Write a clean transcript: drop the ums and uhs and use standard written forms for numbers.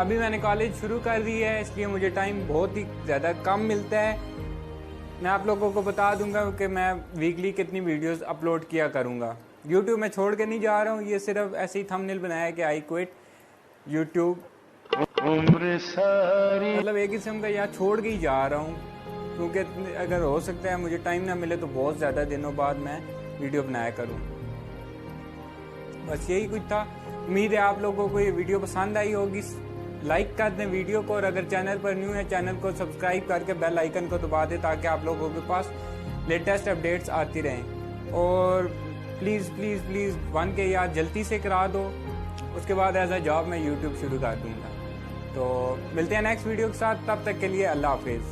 अभी मैंने कॉलेज शुरू कर दी है, इसलिए मुझे टाइम बहुत ही ज़्यादा कम मिलता है। मैं आप लोगों को बता दूंगा कि मैं वीकली कितनी वीडियोस अपलोड किया करूंगा। यूट्यूब में छोड़ के नहीं जा रहा हूँ, ये सिर्फ ऐसे ही थंबनेल बनाया है कि आई क्विट यूट्यूब, मतलब एक किस्म का यहाँ छोड़ के ही जा रहा हूँ, क्योंकि अगर हो सकता है मुझे टाइम ना मिले तो बहुत ज़्यादा दिनों बाद मैं वीडियो बनाया करूँ। बस यही कुछ था। उम्मीद है आप लोगों को ये वीडियो पसंद आई होगी। लाइक कर दें वीडियो को, और अगर चैनल पर न्यू है चैनल को सब्सक्राइब करके बेल आइकन को दबा दें ताकि आप लोगों के पास लेटेस्ट अपडेट्स आती रहें। और प्लीज़ प्लीज़ प्लीज़ 1K याद जल्दी से करा दो, उसके बाद एज अ जॉब मैं यूट्यूब शुरू कर दूँगा। तो मिलते हैं नेक्स्ट वीडियो के साथ, तब तक के लिए अल्लाह हाफिज़।